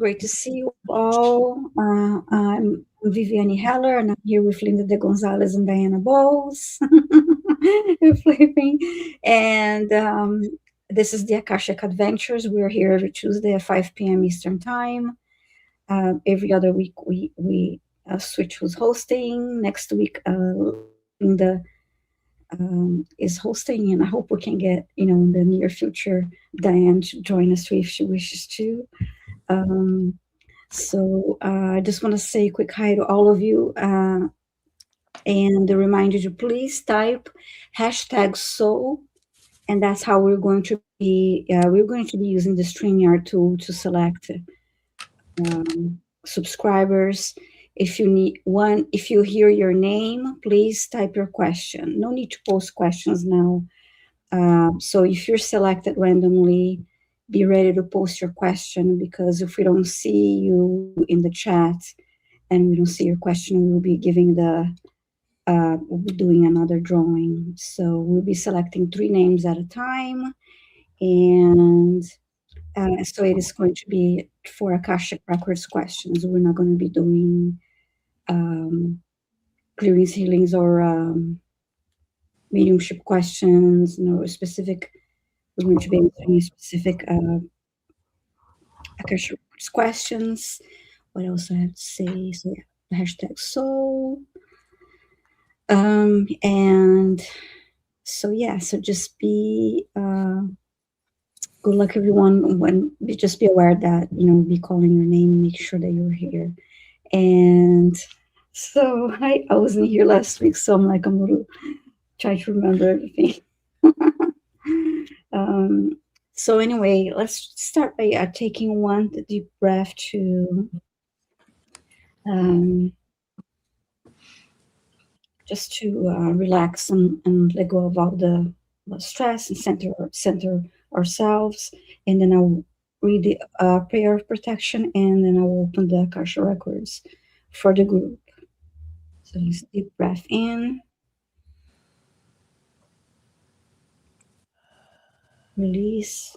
Great to see you all. I'm Viviane Heller, and I'm here with Linda de Gonzalez and Diana Bowles. Flipping. And this is the Akashic Adventures. We're here every Tuesday at 5 p.m. Eastern Time. Every other week, we switch who's hosting. Next week, Linda is hosting, and I hope we can get, in the near future, Diane to join us too if she wishes to. So I just want to say a quick hi to all of you, and a reminder to please type #soul, and that's how we're going to be using the StreamYard tool to select subscribers. If you hear your name, please type your question. No need to post questions now. So if you're selected randomly, be ready to post your question, because if we don't see you in the chat and we don't see your question, we'll be doing another drawing. So we'll be selecting 3 names at a time, and so it is going to be for Akashic Records questions. We're not going to be doing clearings, healings, or mediumship questions. No specific. We're going to be answering specific Akashic Records questions. What else I have to say? So yeah, the #soul. And so yeah, so just be good luck everyone. Just be aware that be calling your name, make sure that you're here. And so I wasn't here last week, so I'm going to try to remember everything. So anyway, let's start by taking one deep breath to just to relax and let go of all the stress and center ourselves. And then I'll read the prayer of protection, and then I'll open the Akasha records for the group. So just deep breath in. Release.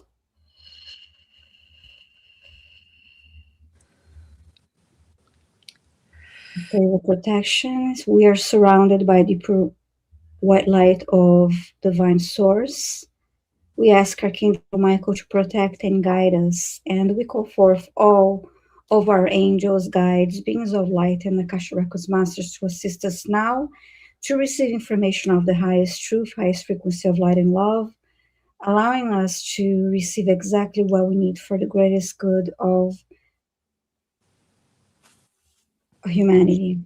Prayer of protection. We are surrounded by the pure white light of divine source. We ask Archangel Michael to protect and guide us, and we call forth all of our angels, guides, beings of light, and the Akasha Records Masters to assist us now to receive information of the highest truth, highest frequency of light and love, allowing us to receive exactly what we need for the greatest good of humanity.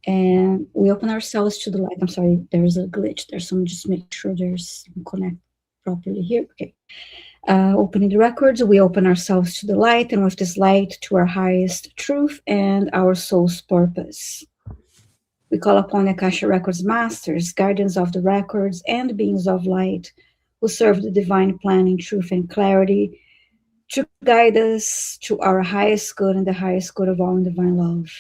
And we open ourselves to the light. I'm sorry, there's a glitch there, so just make sure there's connect properly here. Okay. Opening the records, we open ourselves to the light, and with this light to our highest truth and our soul's purpose. We call upon the Akasha Records Masters, guardians of the records, and beings of light who serve the divine plan in truth and clarity to guide us to our highest good and the highest good of all in divine love.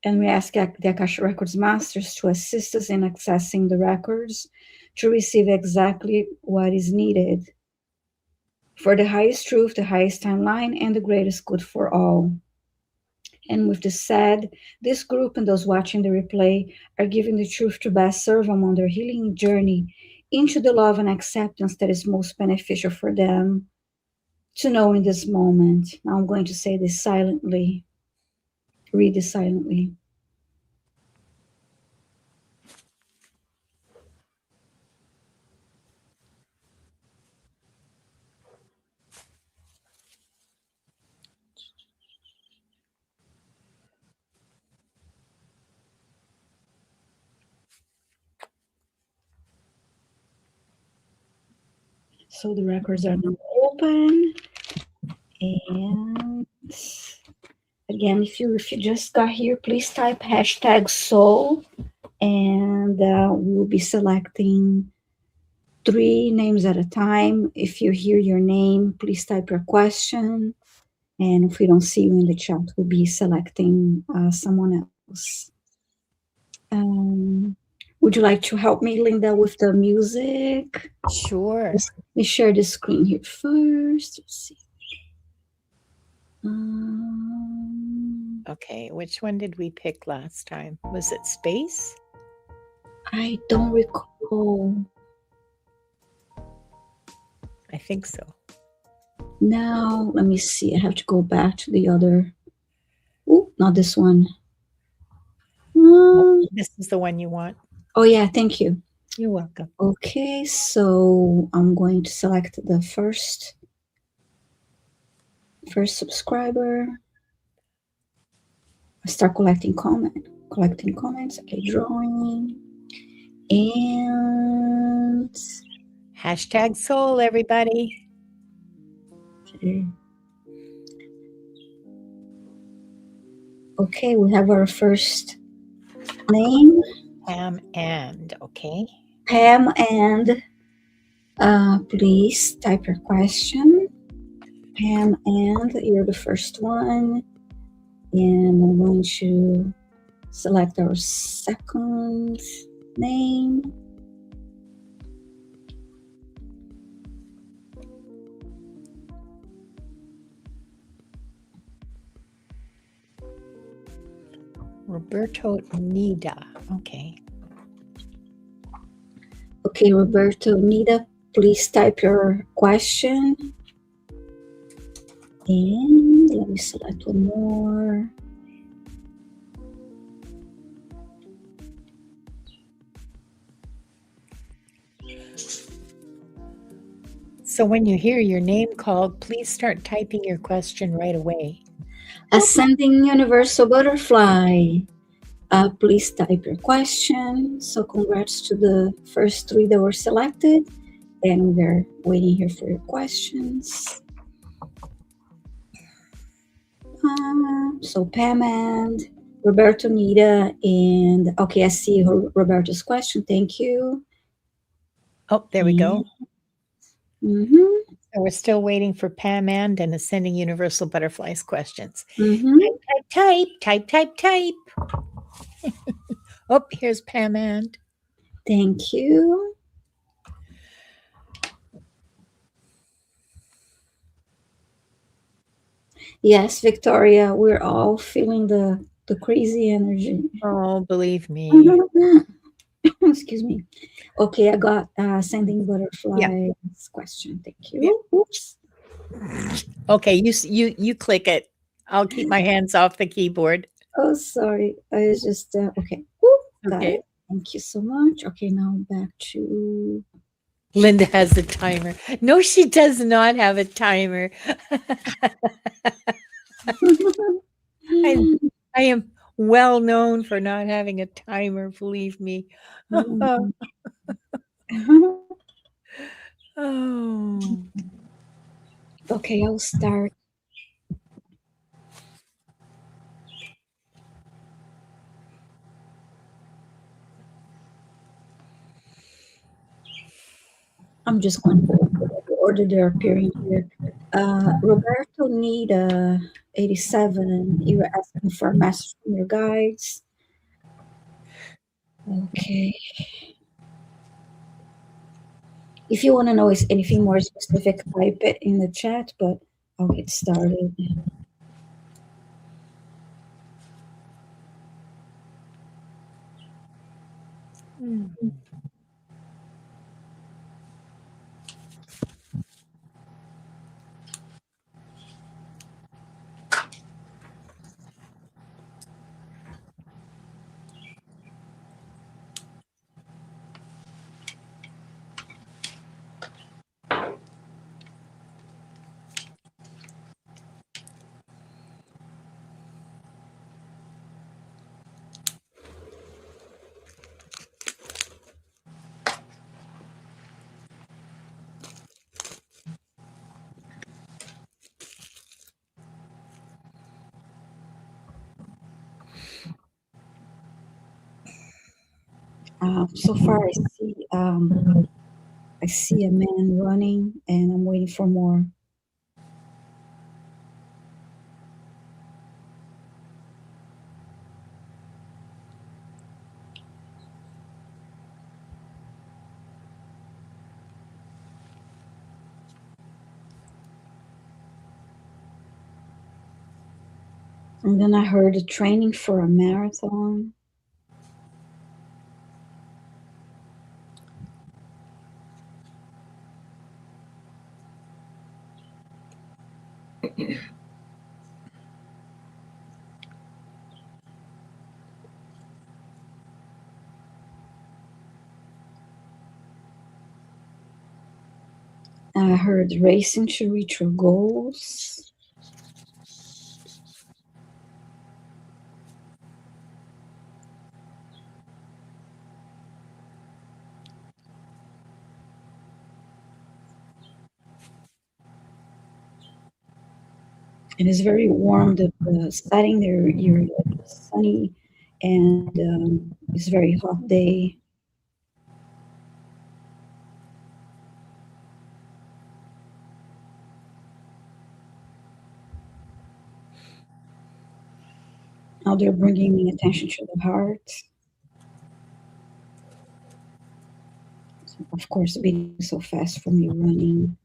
And we ask the Akasha Records Masters to assist us in accessing the records to receive exactly what is needed for the highest truth, the highest timeline, and the greatest good for all. And with this said, this group and those watching the replay are given the truth to best serve them on their healing journey into the love and acceptance that is most beneficial for them to know in this moment. Now I'm going to say this silently, read this silently. So the records are now open. And again, if you just got here, please type #soul, and we will be selecting 3 names at a time. If you hear your name, please type your question. And if we don't see you in the chat, we'll be selecting someone else. Would you like to help me, Linda, with the music? Sure. Let me share the screen here first. Let's see. Okay, which one did we pick last time? Was it space? I don't recall. I think so. Now, let me see. I have to go back to the other. Oh, not this one. This is the one you want. Oh, yeah, thank you. You're welcome. Okay, so I'm going to select the first subscriber. I start collecting comments. Okay, drawing. And hashtag soul, everybody. Okay, we have our first name. Pam and, okay. Pam and, please type your question. Pam and, you're the first one. And I'm going to select our second name. Roberto Nida. Okay. Okay, Roberto Nida, please type your question. And let me select one more. So when you hear your name called, please start typing your question right away. Ascending Universal Butterfly, please type your question. So congrats to the first 3 that were selected. And we're waiting here for your questions. So Pam and Roberto Nida, and okay, I see Roberto's question. Thank you. Oh, there we go. Mm-hmm. So we're still waiting for Pam and Ascending Universal Butterflies questions. Mm-hmm. Type. Oh, here's Pam and. Thank you. Yes, Victoria, we're all feeling the crazy energy. Oh, believe me. Excuse me. Okay, I got Ascending Butterflies question. Thank you. Yeah. Oops. Okay, you click it. I'll keep my hands off the keyboard. Oh, sorry. I was just okay. Got it. Thank you so much. Okay, now back to Linda has a timer. No, she does not have a timer. I am well known for not having a timer, believe me. Oh. Okay, I'll start. I'm just going to the order they're appearing here. Roberto Nida, 87. You were asking for a message from your guides. Okay. If you want to know anything more specific, type it in the chat, but I'll get started. So far, I see a man running, and I'm waiting for more. And then I heard training for a marathon. I heard racing to reach your goals. It is very warm. The setting there, you're sunny, and it's a very hot day. Now they're bringing me attention to the heart. So of course, beating so fast for me running.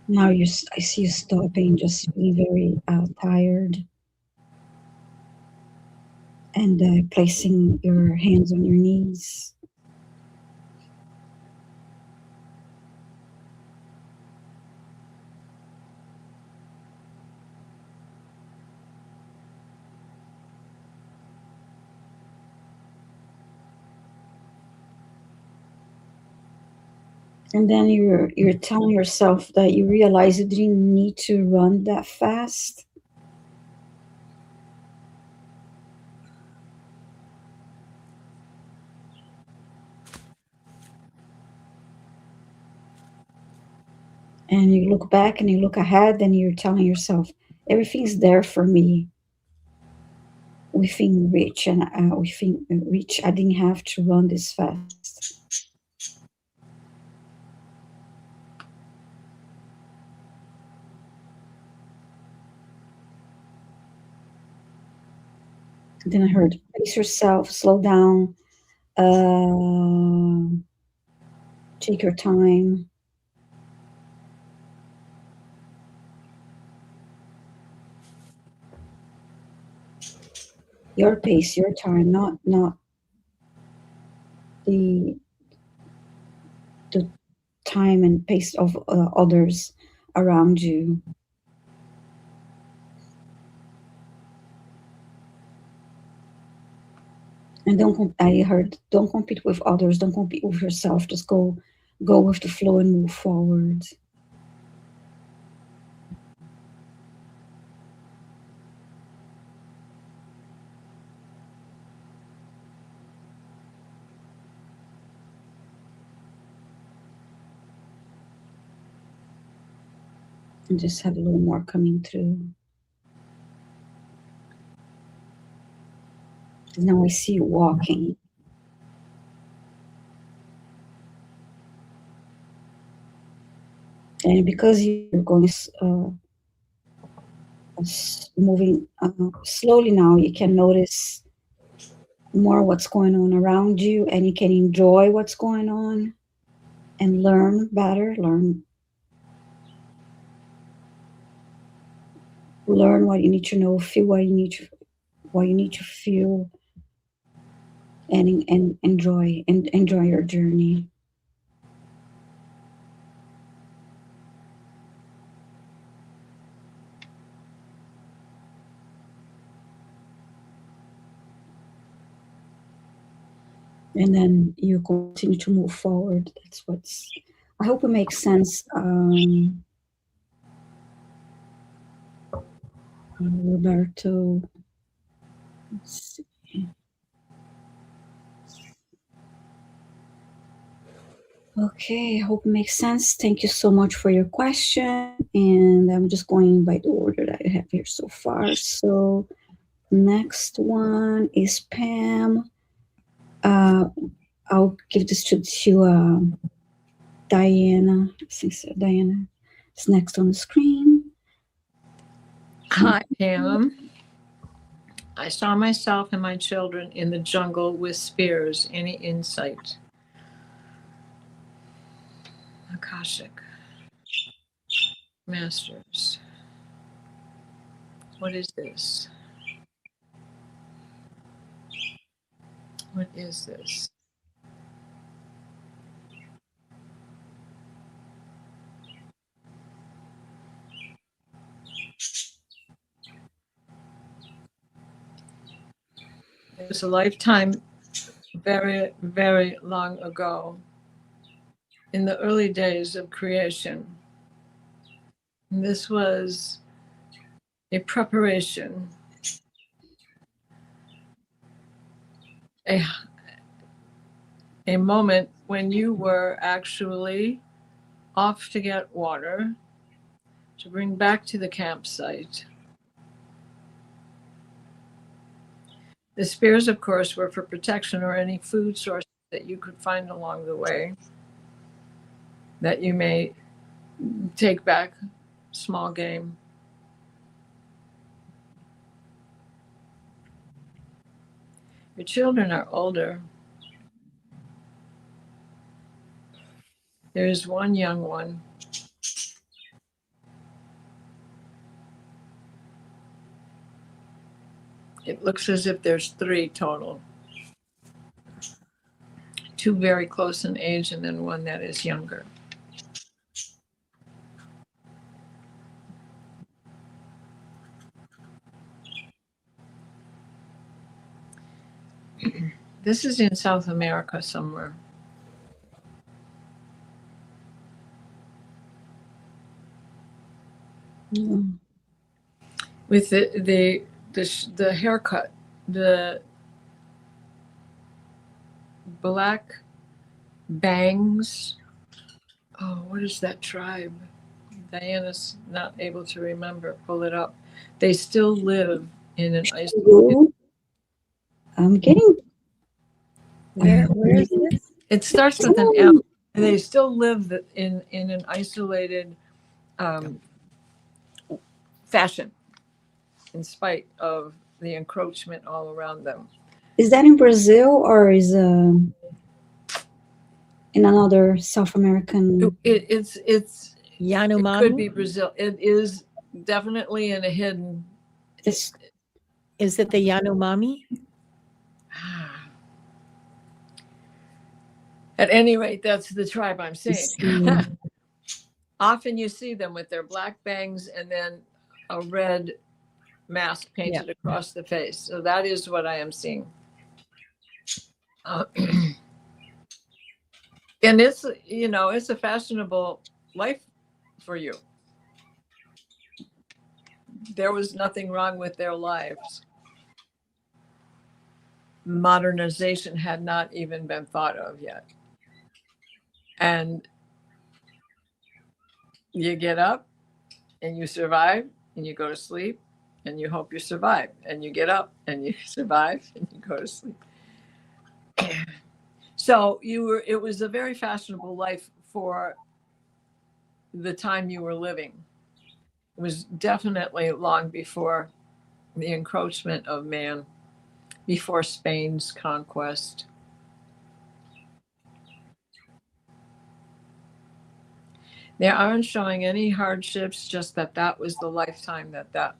Now I see you stopping, just being very tired, and placing your hands on your knees. And then you're telling yourself that you realize you didn't need to run that fast. And you look back and you look ahead and you're telling yourself, everything's there for me within reach, and within reach. I didn't have to run this fast. And then I heard, pace yourself, slow down, take your time. Your pace, your time, not the the time and pace of others around you. And I heard, don't compete with others, don't compete with yourself, just go with the flow and move forward. And just have a little more coming through. Now I see you walking. And because you're going moving slowly now, you can notice more what's going on around you, and you can enjoy what's going on and learn better, learn what you need to know, feel what you need to feel, and enjoy your journey. And then you continue to move forward. That's what's, I hope it makes sense. Roberto, let's see. Okay, I hope it makes sense. Thank you so much for your question. And I'm just going by the order that I have here so far. So next one is Pam. I'll give this to Diana. I think so. Diana is next on the screen. Hi, Pam. I saw myself and my children in the jungle with spears. Any insight? Akashic Masters. What is this? What is this? It was a lifetime very, very long ago, in the early days of creation. And this was a preparation, a moment when you were actually off to get water to bring back to the campsite. The spears, of course, were for protection or any food source that you could find along the way that you may take back, small game. Your children are older. There's one young one. It looks as if there's 3 total. 2 very close in age and then one that is younger. This is in South America somewhere. Mm. With the haircut, the black bangs. Oh, what is that tribe? Diana's not able to remember. Pull it up. They still live in an isolated. I'm getting. Where is this? It starts with an M. They still live in an isolated fashion, in spite of the encroachment all around them. Is that in Brazil or is in another South American? It's Yanomami? It could be Brazil. It is definitely in a hidden. It's, Is it the Yanomami? At any rate, that's the tribe I'm seeing. yeah. Often you see them with their black bangs and then a red mask painted across the face. So that is what I am seeing. And it's, it's a fashionable life for you. There was nothing wrong with their lives. Modernization had not even been thought of yet. And you get up and you survive and you go to sleep and you hope you survive, and you get up and you survive and you go to sleep. So it was a very fashionable life for the time you were living. It was definitely long before the encroachment of man, before Spain's conquest. They aren't showing any hardships, just that was the lifetime that.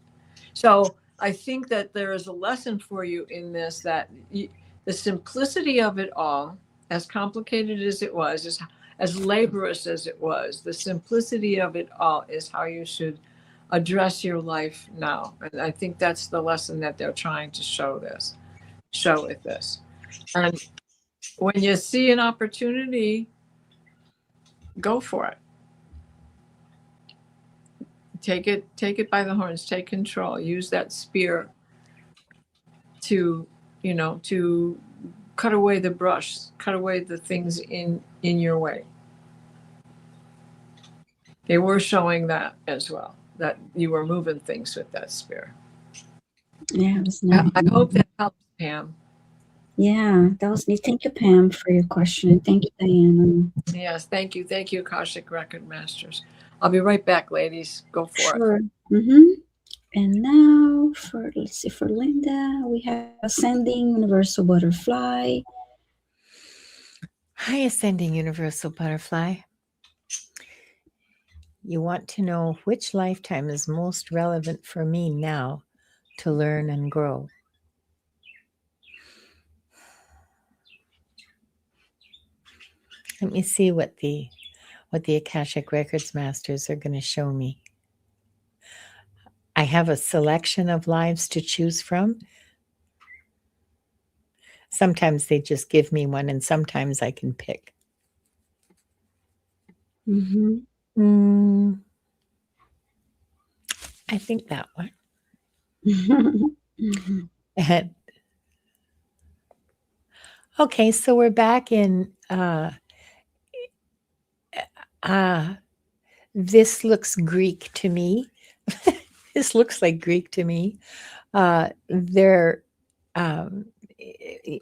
So I think that there is a lesson for you in this, that the simplicity of it all, as complicated as it was, as laborious as it was, the simplicity of it all is how you should address your life now. And I think that's the lesson that they're trying to show with this. And when you see an opportunity, go for it. Take it by the horns, take control, use that spear to cut away the brush, cut away the things in your way. They were showing that as well, that you were moving things with that spear. Yeah, it was nice. I hope that helps, Pam. Yeah, that was neat. Thank you, Pam, for your question. Thank you, Diana. Yes, thank you. Thank you, Akashic Record Masters. I'll be right back, ladies. Go for it. Sure. Mm-hmm. And now let's see, for Linda, we have Ascending Universal Butterfly. Hi, Ascending Universal Butterfly. You want to know which lifetime is most relevant for me now to learn and grow. Let me see what the Akashic Records Masters are going to show me. I have a selection of lives to choose from. Sometimes they just give me one, and sometimes I can pick. Mm-hmm. I think that one. Mm-hmm. And, okay, so we're back in. This looks Greek to me. This looks like Greek to me. They're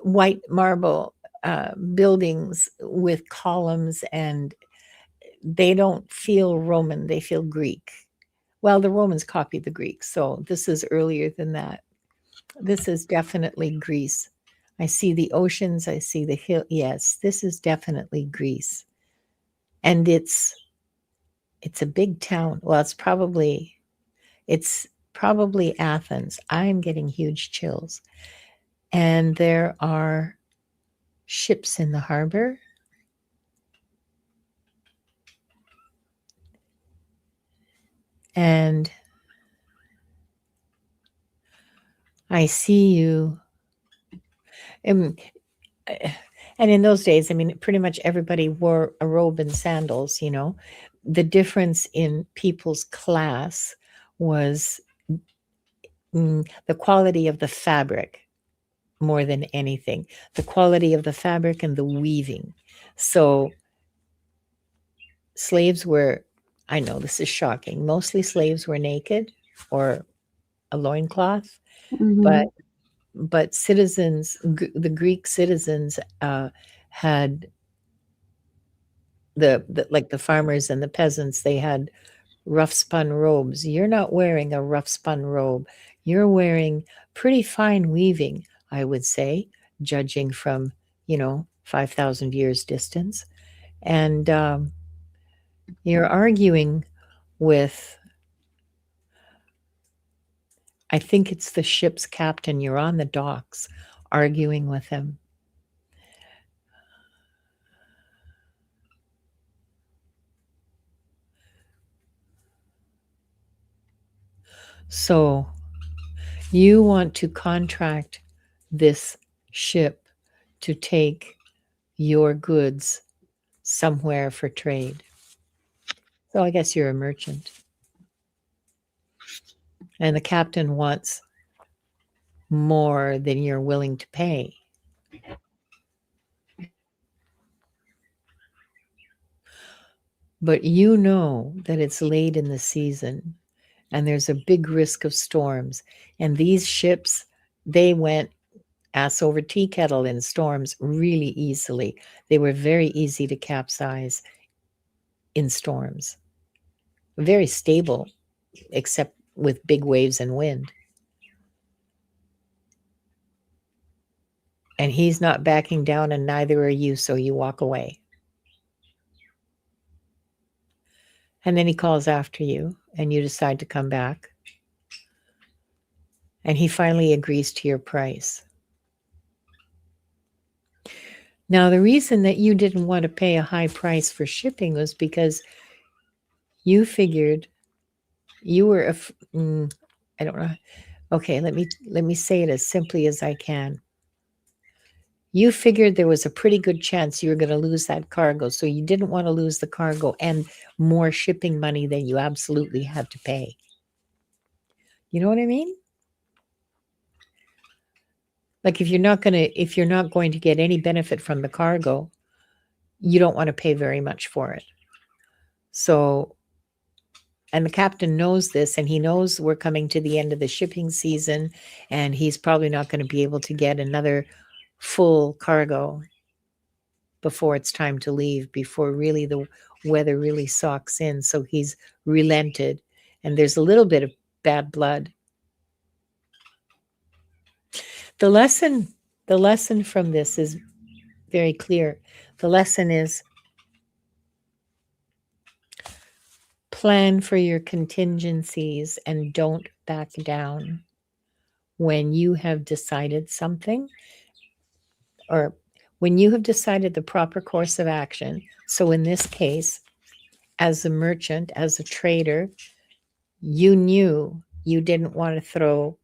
white marble buildings with columns, and they don't feel Roman, they feel Greek. Well, the Romans copied the Greeks, so this is earlier than that. This is definitely Greece. I see the oceans, I see the hill. Yes, this is definitely Greece. And it's a big town. Well, it's probably Athens. I'm getting huge chills. And there are ships in the harbor. And I see you. And in those days, I mean, pretty much everybody wore a robe and sandals, you know. The difference in people's class was the quality of the fabric more than anything, the quality of the fabric and the weaving. So slaves were, I know this is shocking, mostly slaves were naked or a loincloth, but citizens, the Greek citizens had the like the farmers and the peasants, they had rough spun robes. You're not wearing a rough spun robe. You're wearing pretty fine weaving, I would say, judging from, 5,000 years distance. And you're arguing with, I think it's the ship's captain. You're on the docks arguing with him. So you want to contract this ship to take your goods somewhere for trade. So I guess you're a merchant. And the captain wants more than you're willing to pay. But you know that it's late in the season and there's a big risk of storms. And these ships, they went ass over tea kettle in storms really easily. They were very easy to capsize in storms. Very stable, except with big waves and wind. And he's not backing down, and neither are you, so you walk away. And then he calls after you, and you decide to come back. And he finally agrees to your price. Now, the reason that you didn't want to pay a high price for shipping was because you figured you were I don't know. Okay, let me say it as simply as I can. You figured there was a pretty good chance you were going to lose that cargo, so you didn't want to lose the cargo and more shipping money than you absolutely had to pay. You know what I mean? Like if you're not going to get any benefit from the cargo, you don't want to pay very much for it. So, and the captain knows this, and he knows we're coming to the end of the shipping season, and he's probably not going to be able to get another full cargo before it's time to leave, before really the weather really socks in. So he's relented, and there's a little bit of bad blood. The lesson from this is very clear. The lesson is plan for your contingencies and don't back down when you have decided something, or when you have decided the proper course of action. So in this case, as a merchant, as a trader, you knew you didn't want to throw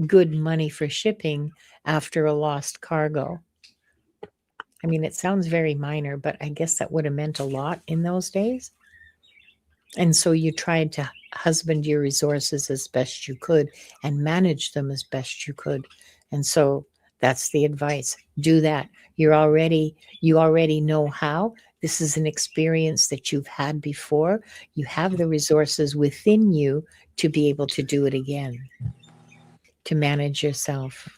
good money for shipping after a lost cargo. I mean, it sounds very minor, but I guess that would have meant a lot in those days. And so you tried to husband your resources as best you could and manage them as best you could. And so that's the advice. Do that. You already know how. This is an experience that you've had before. You have the resources within you to be able to do it again, to manage yourself.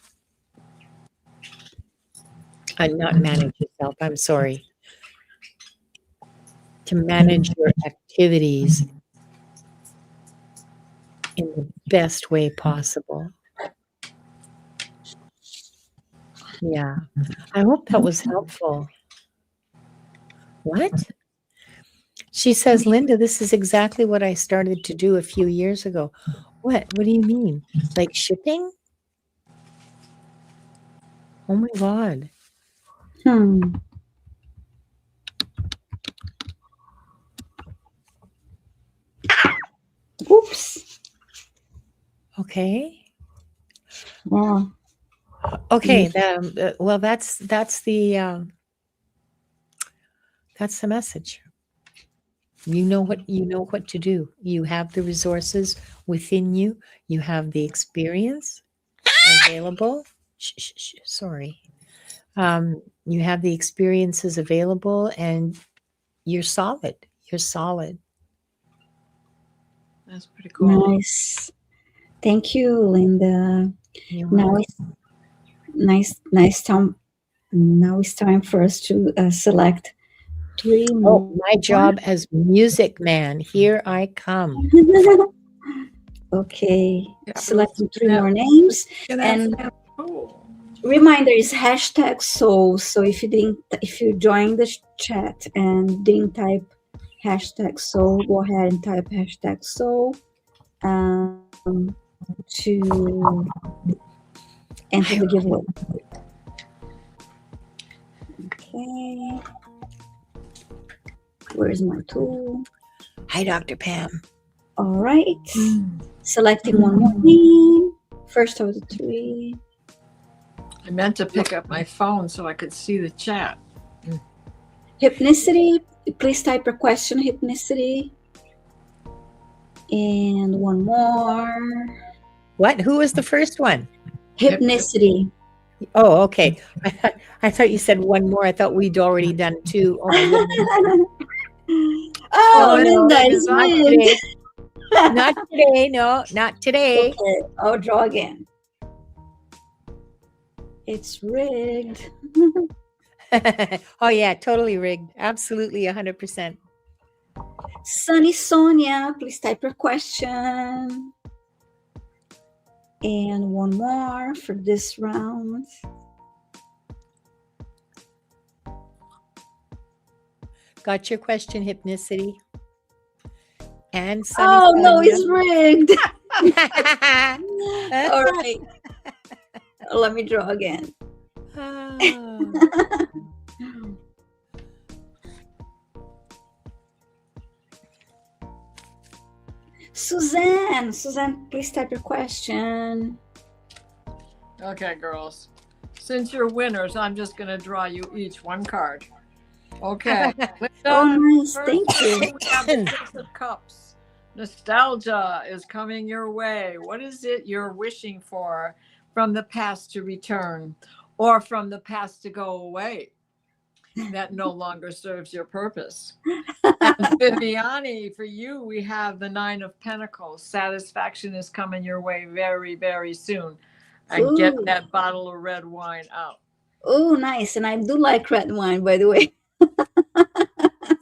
Not manage yourself, I'm sorry. To manage your activities in the best way possible. Yeah, I hope that was helpful. What? She says, Linda, this is exactly what I started to do a few years ago. What? What do you mean? Like shipping? Oh my God. Oops. Okay. Wow. Okay. Well, that's the message. You know what to do. You have the resources within you. You have the experience available. Sorry. You have the experiences available, and you're solid. You're solid. That's pretty cool. Nice. Thank you, Linda. You're Now welcome. it's nice time. Now it's time for us to select 3 more. Oh, my job as music man. Here I come. Okay. Yeah, Selecting 3 yeah. more names. Yeah, And that's cool. reminder is hashtag soul. So if you joined the chat and didn't type hashtag soul, go ahead and type hashtag soul to enter the giveaway. Okay. Where's my tool? Hi, Dr. Pam. All right. Selecting 1 more name. First of the 3. I meant to pick up my phone so I could see the chat. Hypnicity. Please type your question, hypnicity. And 1 more. What? Who was the first one? Hypnicity. Oh, okay. I thought you said 1 more. I thought we'd already done 2. Oh, my goodness. Oh, No, Linda, it's not rigged. today. Not today. No, not today. Okay, I'll draw again. It's rigged. Oh, yeah, totally rigged. Absolutely 100%. Sunny Sonia, please type your question. And 1 more for this round. Got your question, hypnicity. And Oh, Sunny no, Sonia. it's rigged. All right. Let me draw again. Oh. Suzanne, please type your question. Okay, girls. Since you're winners, I'm just going to draw you each 1 card. Okay. Oh, nice. First, Thank you. we have the 6 of Cups. Nostalgia is coming your way. What is it you're wishing for from the past to return, or from the past to go away that no longer serves your purpose? And Viviane, for you, we have the 9 of Pentacles. Satisfaction is coming your way very, very soon. And get Ooh. that bottle of red wine out. Oh, nice. And I do like red wine, by the way.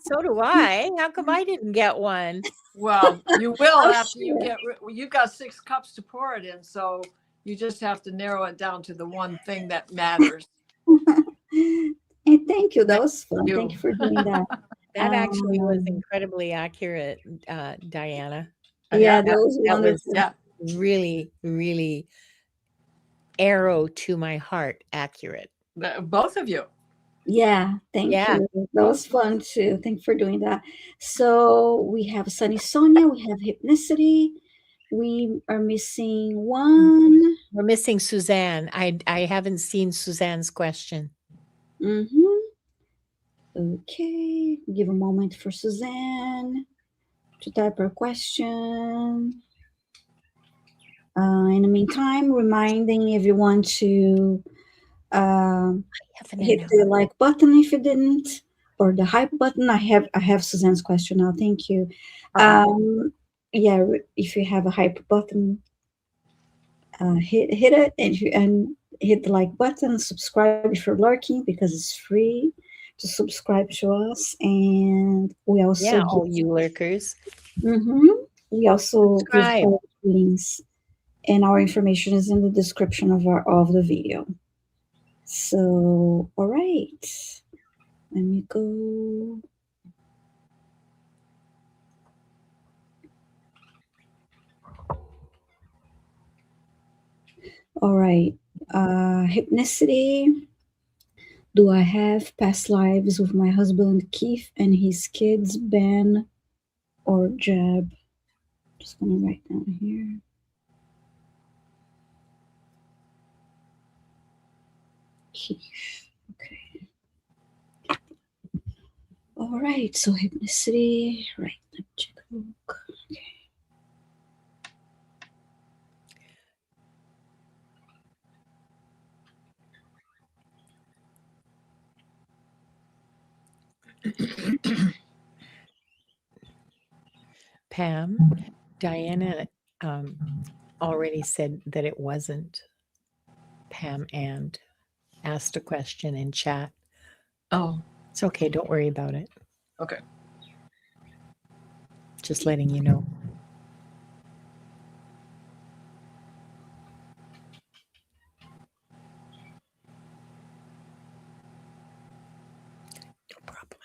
So do I. How come I didn't get one? Well, you will Oh, after you sure. get. You've got 6 cups to pour it in, so you just have to narrow it down to the one thing that matters. And thank you. That Thank was fun. Thank you. you for doing that. That actually was Um, incredibly accurate, Diana. yeah, Yeah, that was That was wonderful. yeah. really, really arrow to my heart accurate. Both of you. Yeah, thank Yeah. you. That was fun too. Thank you for doing that. So we have Sunny Sonia, we have Hypnicity. We are missing one. We're missing Suzanne. I haven't seen Suzanne's question. Mm-hmm. Okay, give a moment for Suzanne to type her question. In the meantime, reminding everyone to Haven't hit announced. the like button if you didn't, or the hype button. I have Suzanne's question now. Thank you. Um, yeah, if you have a hype button, hit it, and hit the like button. Subscribe if you're lurking because it's free to subscribe to us, and we also Yeah, give. all you lurkers. We also give Subscribe. links, and our information is in the description of the video. So, all right. Let me go. All right. Hypnicity. Do I have past lives with my husband Keith and his kids Ben or Jeb? Just gonna write down here. Keith. Okay. All right. So hypnicity. Right. Let me check a book. Okay. Pam, Diana already said that it wasn't Pam and asked a question in chat. Oh, It's okay. Don't worry about it. okay. Just letting you know. No problem.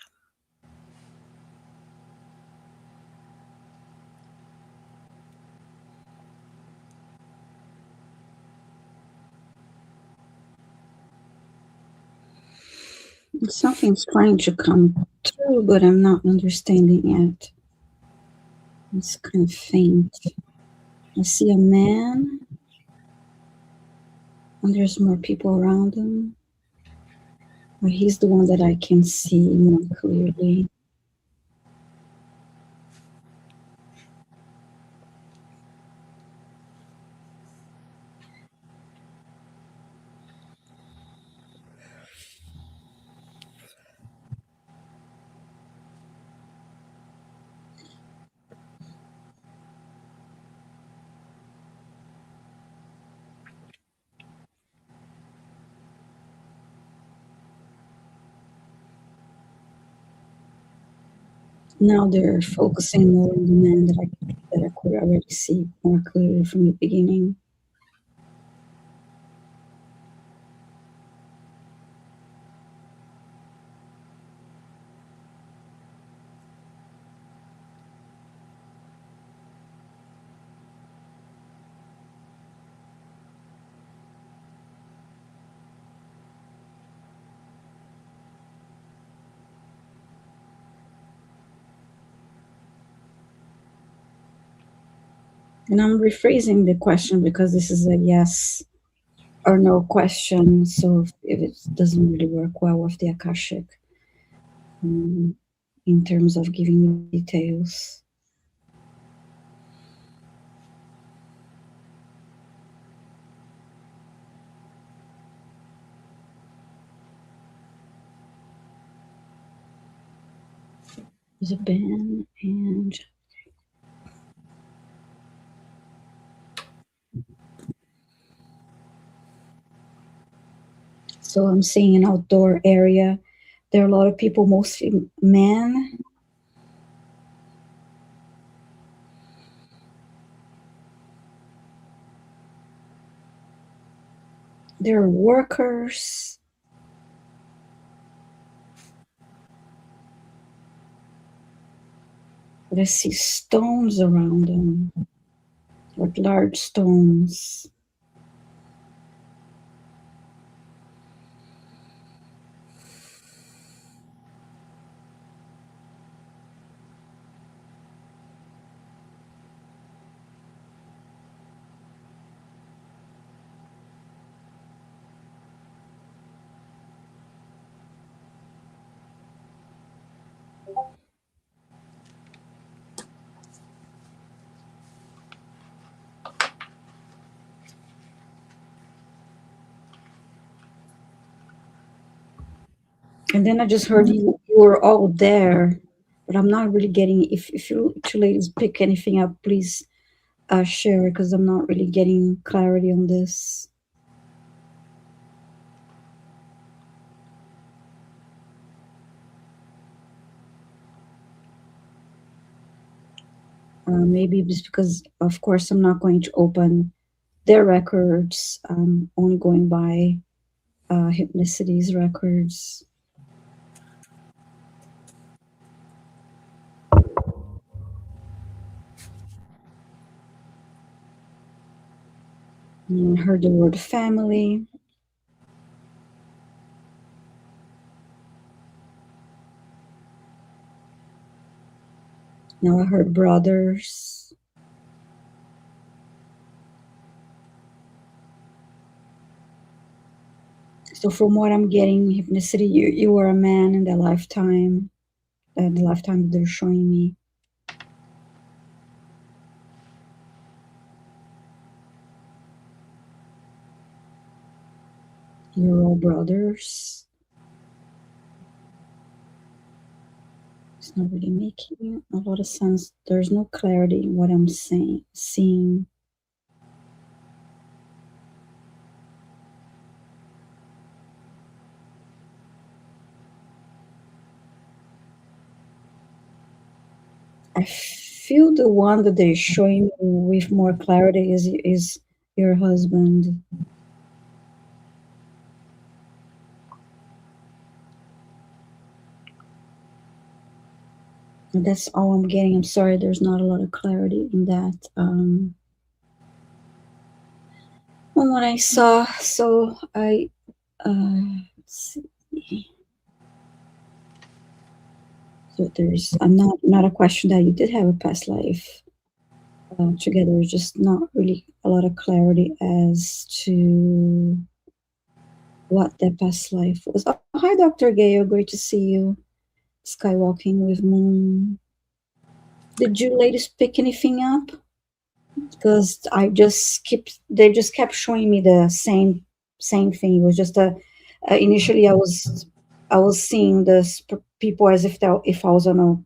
Something's trying to come through, but I'm not understanding it. It's kind of faint. I see a man, and there's more people around him. But he's the one that I can see more clearly. Now they're focusing more on the man that I could already see more clearly from the beginning. And I'm rephrasing the question because this is a yes or no question. So if it doesn't really work well with the Akashic in terms of giving details. There's a Ben and So I'm seeing an outdoor area. There are a lot of people, mostly men. There are workers. But I see stones around them, like large stones. And then I just heard you were all there, but I'm not really getting. If you two ladies pick anything up, please share, because I'm not really getting clarity on this. Maybe it's because, of course, I'm not going to open their records. I'm only going by Hypnicity's records. And I heard the word family. Now I heard brothers. So from what I'm getting, Hypnicity, you were a man in the lifetime they're showing me. You're all brothers. It's not really making a lot of sense. There's no clarity in what I'm seeing. I feel the one that they're showing me with more clarity is your husband. And that's all I'm getting. I'm sorry, there's not a lot of clarity in that. From what I saw, so I let's see. So there's not a question that you did have a past life together. Just not really a lot of clarity as to what that past life was. Oh, hi, Dr. Gayo. Great to see you. Skywalking with Moon. Did you ladies pick anything up? Because they just kept showing me the same thing. It was just initially I was seeing this people as if I was on a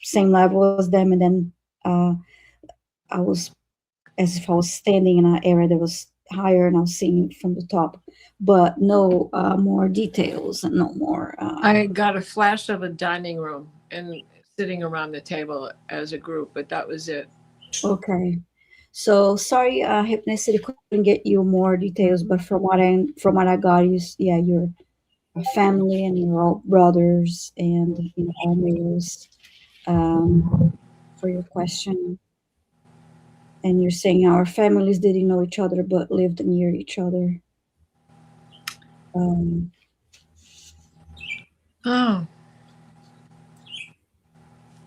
same level as them, and then I was as if I was standing in an area that was higher, and I was seeing it from the top, but no more details and no more. I got a flash of a dining room and sitting around the table as a group, but that was it. Okay. So sorry, Hypnicity couldn't get you more details, but from what I got, you're a family and you're all brothers and all males. For your question, and you're saying our families didn't know each other but lived near each other. Oh,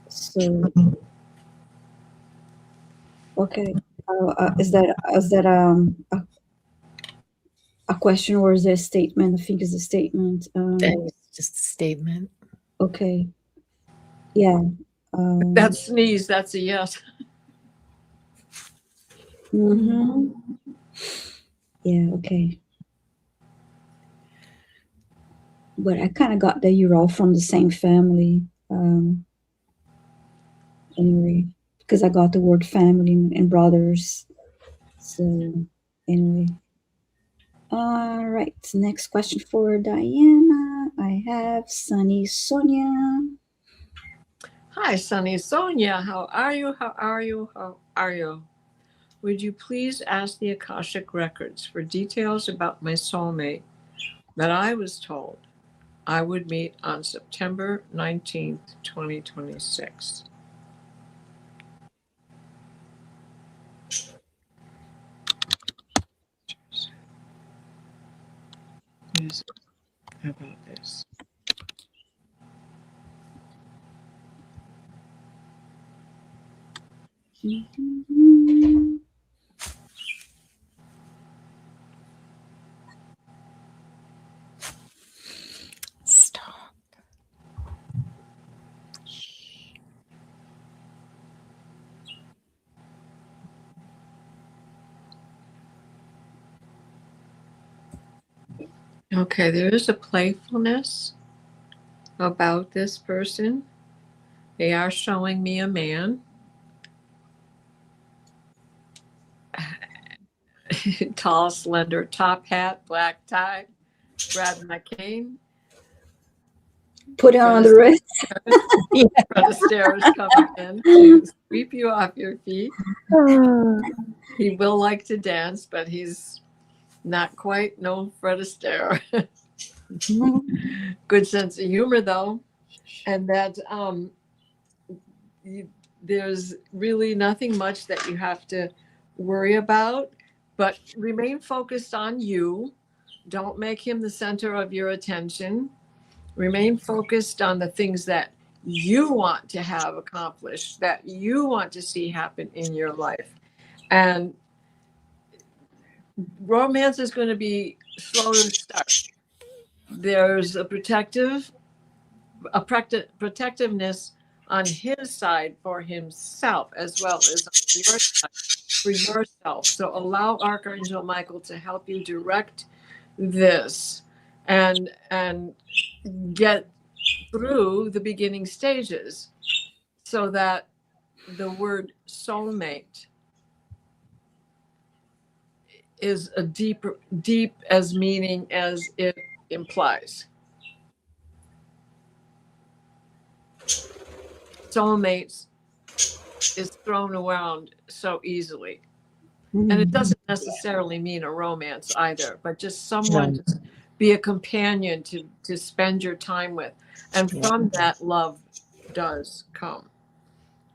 So okay, is that a question or is it a statement? I think it's a statement. It's just a statement. Okay. Yeah. that sneeze, that's a yes. Mm-hmm. Yeah, okay. But I kind of got that you're all from the same family. Anyway, because I got the word family and brothers. So, anyway. All right. Next question for Diana. I have Sunny Sonia. Hi, Sunny Sonia. How are you? How are you? How are you? Would you please ask the Akashic Records for details about my soulmate that I was told I would meet on September 19th, 2026? What is it about this? Stop. Okay, there is a playfulness about this person. They are showing me a man. Tall, slender, top hat, black tie, grabbing my cane. Put it on the wrist. The stairs coming in to sweep you off your feet. He will like to dance, but he's not quite no Fred Astaire. Good sense of humor though, and that there's really nothing much that you have to worry about, but remain focused on you. Don't make him the center of your attention. Remain focused on the things that you want to have accomplished, that you want to see happen in your life. And romance is going to be slow to start. There's a protectiveness on his side for himself as well as on your side for yourself. So allow Archangel Michael to help you direct this and get through the beginning stages so that the word soulmate is a deep as meaning as it implies. Soulmates is thrown around so easily. And it doesn't necessarily mean a romance either, but just someone to be a companion to spend your time with. And from that, love does come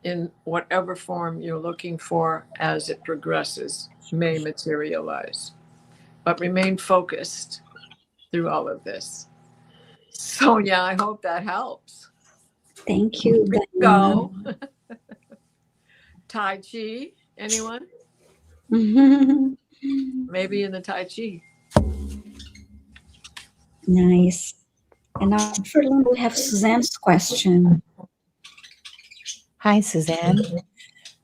in whatever form you're looking for as it progresses, may materialize. But remain focused through all of this. So, yeah, I hope that helps. Thank you, Diana. Go. Tai Chi, anyone? Maybe in the Tai Chi. Nice. And now for Linda, we have Suzanne's question. Hi, Suzanne.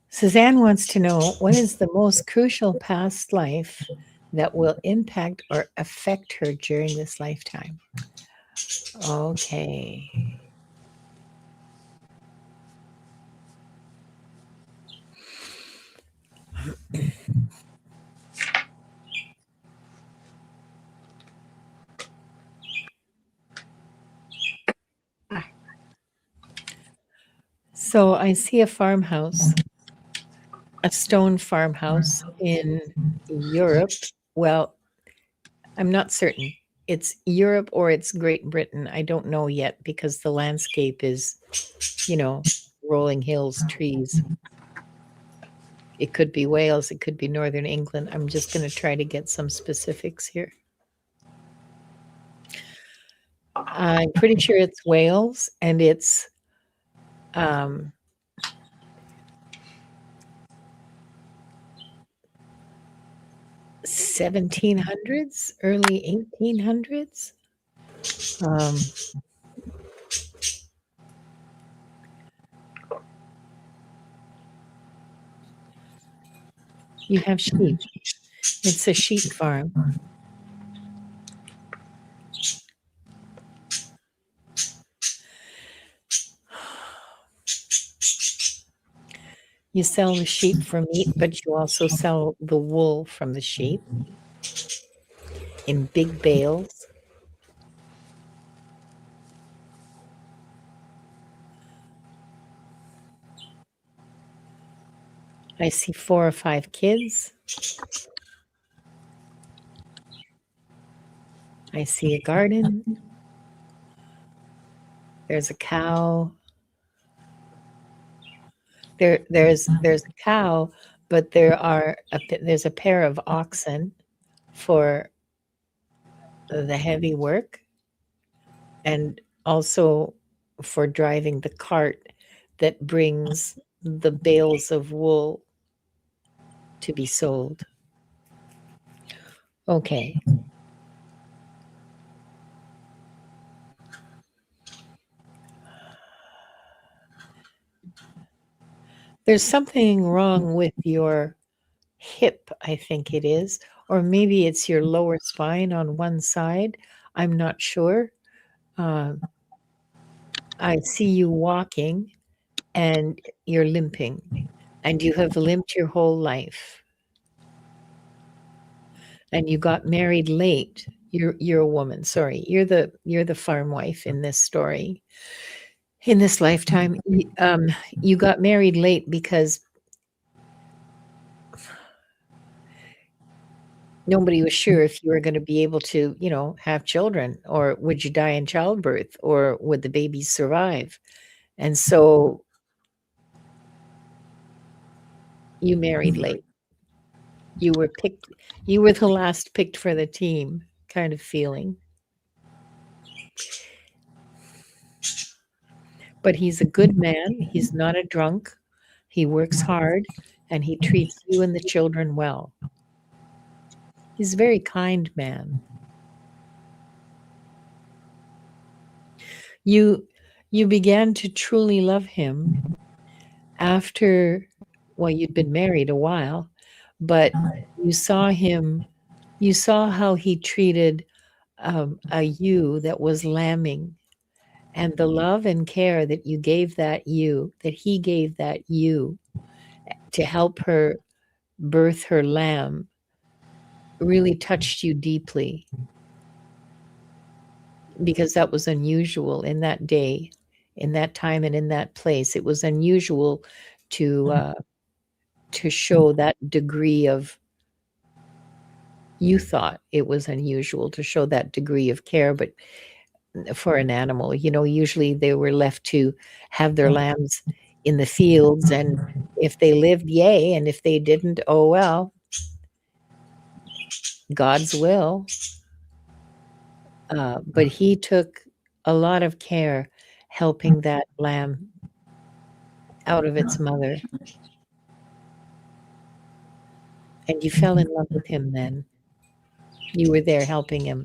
Suzanne wants to know, what is the most crucial past life that will impact or affect her during this lifetime? Okay. So I see a farmhouse, a stone farmhouse in Europe. Well, I'm not certain. It's Europe or it's Great Britain. I don't know yet because the landscape is, rolling hills, trees. It could be Wales. It could be Northern England. I'm just going to try to get some specifics here. I'm pretty sure it's Wales, and it's 1700s, early 1800s. You have sheep. It's a sheep farm. You sell the sheep for meat, but you also sell the wool from the sheep. in big bales. I see 4 or 5 kids. I see a garden. There's a cow. There's a cow, but there's a pair of oxen for the heavy work, and also for driving the cart that brings the bales of wool to be sold. Okay. There's something wrong with your hip, I think it is, or maybe it's your lower spine on one side. I'm not sure. I see you walking and you're limping, and you have limped your whole life. And you got married late. You're a woman. Sorry, you're the farm wife in this story. In this lifetime, you got married late because nobody was sure if you were going to be able to, have children, or would you die in childbirth, or would the babies survive? And so you married late. You were the last picked for the team kind of feeling. But he's a good man. He's not a drunk. He works hard, and he treats you and the children well. He's a very kind man. You began to truly love him after, well, you'd been married a while, but you saw how he treated a ewe that was lambing, and the love and care that he gave that ewe to help her birth her lamb really touched you deeply, because that was unusual in that day, in that time, and in that place. It was unusual to show that degree of, you thought it was unusual to show that degree of care, but for an animal, usually they were left to have their lambs in the fields, and if they lived, yay, and if they didn't, oh well, God's will. But he took a lot of care helping that lamb out of its mother. And you fell in love with him then. You were there helping him.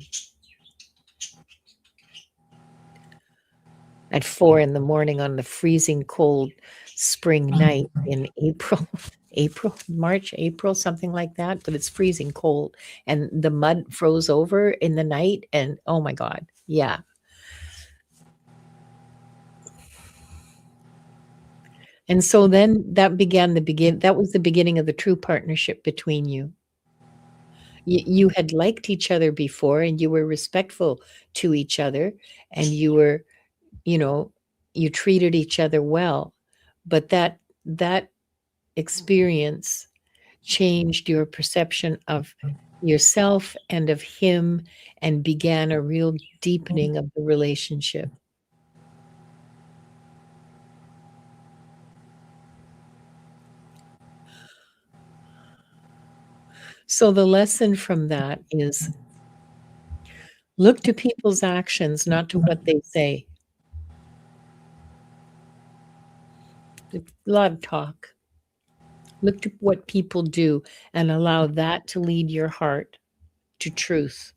At 4 a.m. on the freezing cold spring night in March, April, something like that, but it's freezing cold, and the mud froze over in the night, and oh my God, yeah. And so then that was the beginning of the true partnership between you. You had liked each other before, and you were respectful to each other, and you were, you treated each other well, but that experience changed your perception of yourself and of him, and began a real deepening of the relationship. So the lesson from that is, look to people's actions, not to what they say. A lot of talk. Look to what people do and allow that to lead your heart to truth.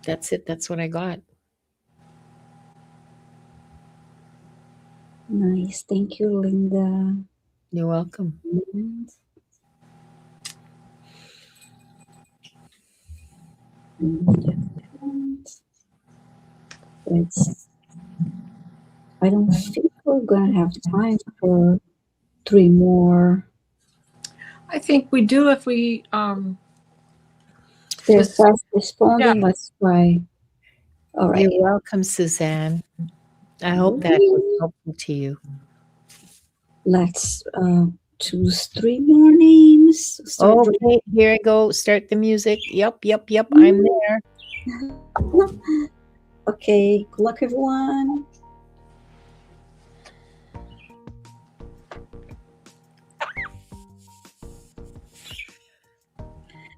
That's it. That's what I got. Nice. Thank you, Linda. You're welcome. I don't think we're going to have time for 3 more. I think we do if we They're just, fast responding. Let's try. All right. You're welcome, Suzanne. I hope that was helpful to you. Let's choose 3 more names. Start Okay, here I go. Start the music. Yep. I'm there. Okay, good luck, everyone.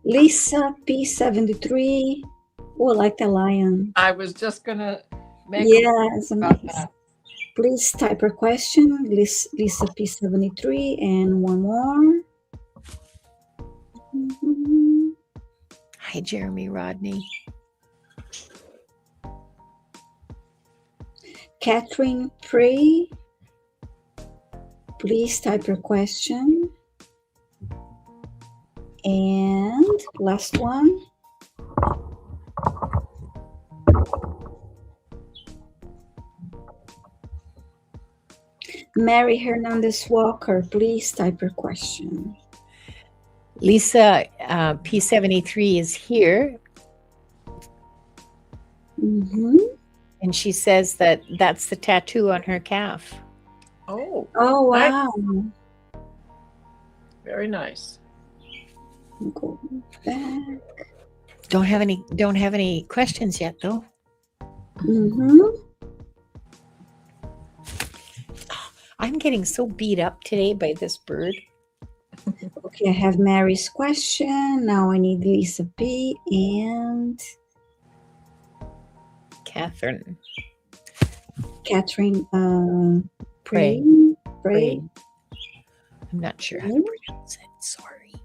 Lisa P73. Oh, I like the lion. I was just going to make Yes, about nice. that. Please type your question, Lisa P73, and one more. Hi, Jeremy Rodney. Catherine Prey. Please type your question. And last one. Mary Hernandez Walker, please type your question. Lisa P73 is here. And she says that that's the tattoo on her calf. Oh. Oh, wow. Nice. Very nice. Go back. Don't have any questions yet, though. I'm getting so beat up today by this bird. Okay, I have Mary's question. Now I need Lisa P and Catherine. Catherine Pray. Pray. I'm not sure how to pronounce it. Sorry.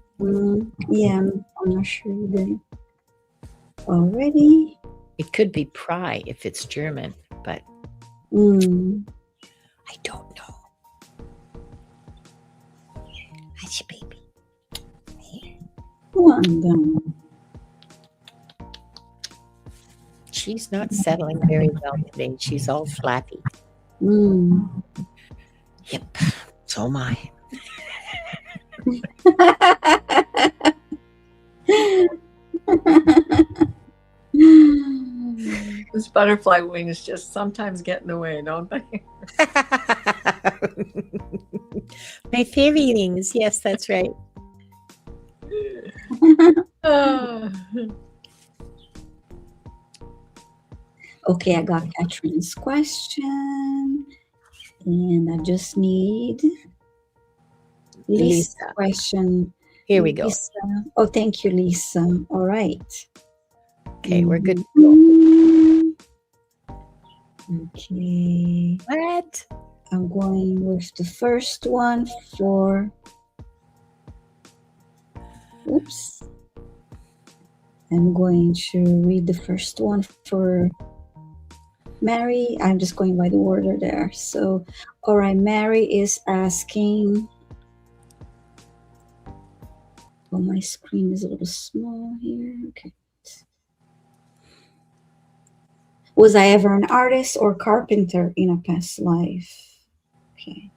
Yeah, I'm not sure either. Already. It could be pry if it's German, but I don't know. Hi, baby. One down. She's not settling very well today. She's all flappy. Yep. So am I. Those butterfly wings just sometimes get in the way, don't they? My fairy wings. Yes, that's right. Okay, I got Catherine's question. And I just need Lisa's question. Here we go. Lisa. Oh, thank you, Lisa. All right. Okay, we're good. Okay. What? I'm going with the first one for... Oops. I'm going to read the first one for Mary. I'm just going by the order there. So, all right, Mary is asking... Oh, my screen is a little small here. Okay. Was I ever an artist or carpenter in a past life? Okay.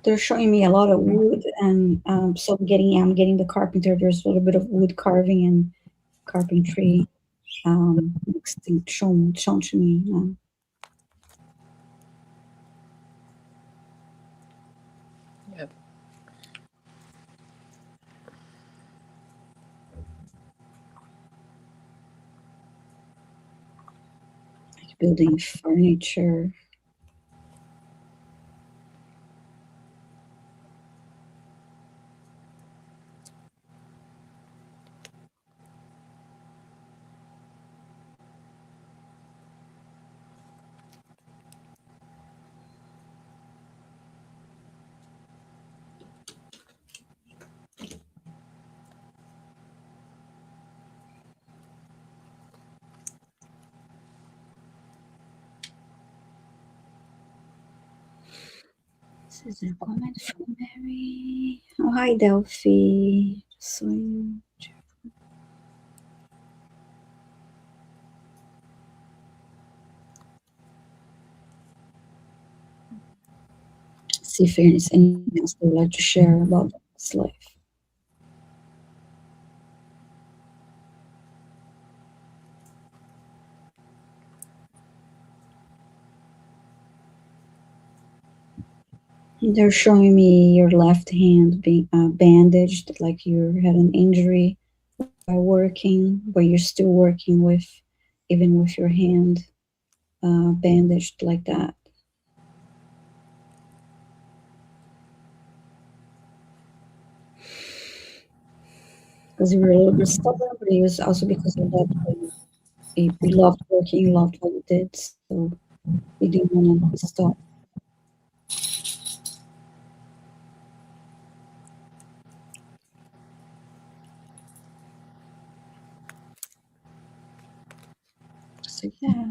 They're showing me a lot of wood, and so I'm getting the carpenter. There's a little bit of wood carving and carpentry shown to me now. Yep. Like building furniture. This is a comment from Mary. Oh, hi, Delphi. So you. See if there's anything else they would like to share about this life. They're showing me your left hand being bandaged, like you had an injury while working, but you're still working with, even with your hand bandaged like that. Because you were a little bit stubborn, but it was also because of that. You loved working, you loved what you did, so you didn't want to stop. So yeah,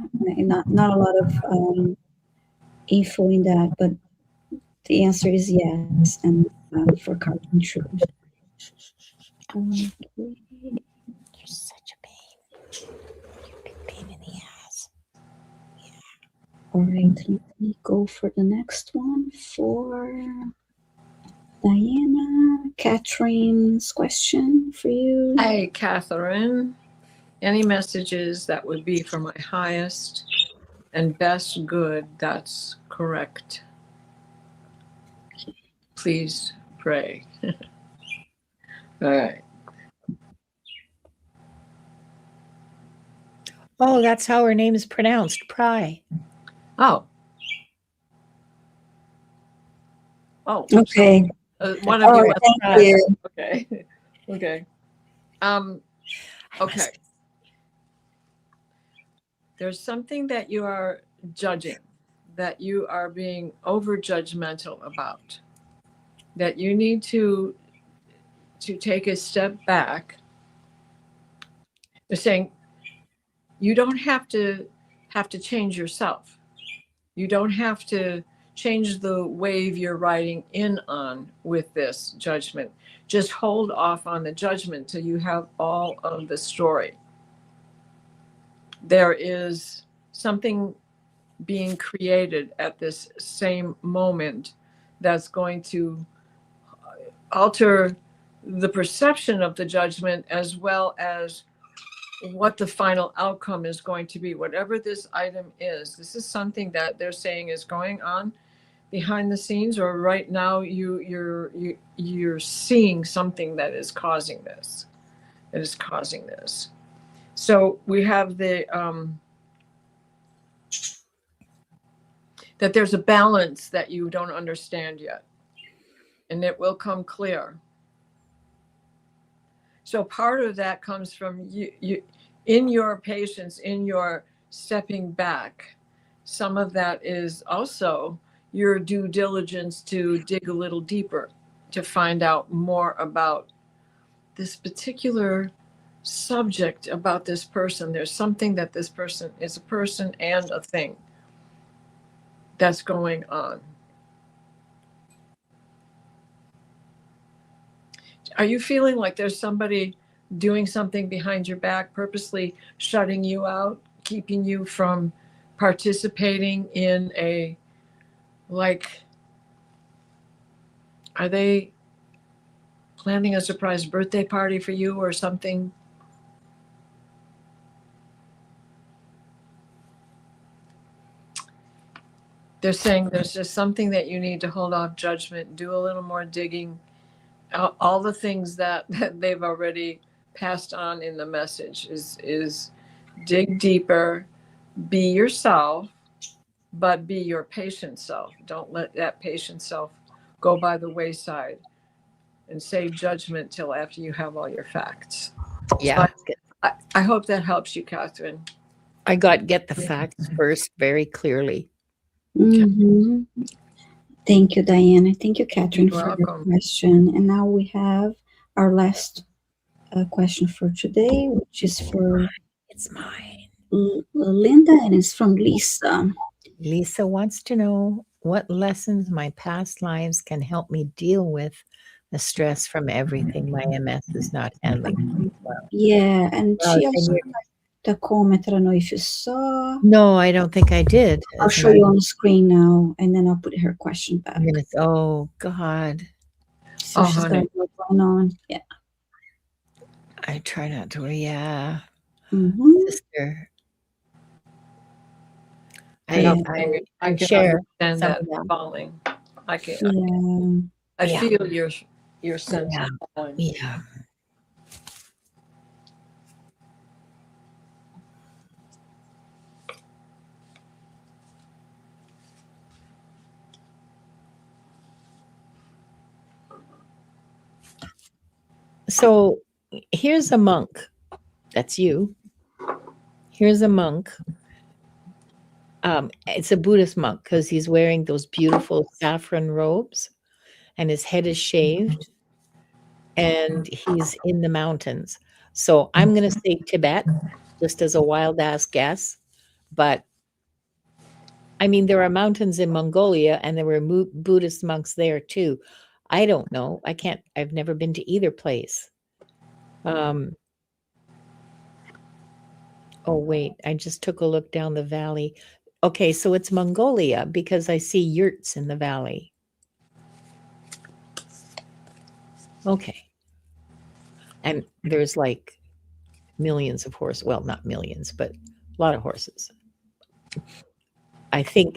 not a lot of info in that, but the answer is yes, and for carbon truth. Okay. You're such a pain. You're a big pain in the ass. All right, let me go for the next one for Diana. Catherine's question for you. Hi, Catherine. Any messages that would be for my highest and best good? That's correct. Please pray. All right. Oh, that's how her name is pronounced, Pry. Oh. Oh. Okay. So, one of you. Right, thank you. Okay. Okay. Okay. There's something that you are judging, that you are being over judgmental about, that you need to take a step back. They're saying you don't have to change yourself. You don't have to change the wave you're riding in on with this judgment. Just hold off on the judgment till you have all of the story. There is something being created at this same moment that's going to alter the perception of the judgment as well as what the final outcome is going to be. Whatever this item is, this is something that they're saying is going on behind the scenes, or right now you're seeing something that is causing this. So we have the that there's a balance that you don't understand yet, and it will come clear. So part of that comes from you in your patience, in your stepping back. Some of that is also your due diligence to dig a little deeper, to find out more about this particular subject, about this person. There's something that this person is, a person and a thing, that's going on. Are you feeling like there's somebody doing something behind your back, purposely shutting you out, keeping you from participating in a, like, are they planning a surprise birthday party for you or something? They're saying there's just something that you need to hold off judgment, do a little more digging, all the things that they've already passed on in the message is dig deeper, be yourself, but be your patient self. Don't let that patient self go by the wayside, and save judgment till after you have all your facts. Yeah. So I hope that helps you, Catherine. I got get the facts first very clearly. Mm-hmm. Thank you, Diana. Thank you, Catherine, You're for welcome. your question. And now we have our last question for today, which is for It's mine. Linda, and it's from Lisa. Lisa wants to know, what lessons my past lives can help me deal with the stress from everything my MS is not handling. Yeah, and Well, she then also you're- the comment. I don't know if you saw. no, I don't think I did. I'll As a show matter- you on the screen now, and then I'll put her question back. I'm gonna. Oh God, So Oh, she's got honey. what's going on. Yeah. I try not to. Yeah, Mm-hmm. sister. Yeah. I can share understand some that of them. falling. I can. Yeah. I Yeah. feel your sense Yeah. of falling. Yeah. So here's a monk. That's you. Here's a monk. It's a Buddhist monk because he's wearing those beautiful saffron robes and his head is shaved and he's in the mountains. So I'm going to say Tibet just as a wild ass guess. But I mean, there are mountains in Mongolia and there were Buddhist monks there too. I don't know. I've never been to either place. Oh, wait, I just took a look down the valley. Okay, so it's Mongolia because I see yurts in the valley. Okay. And there's like millions of horses. Well, not millions, but a lot of horses. I think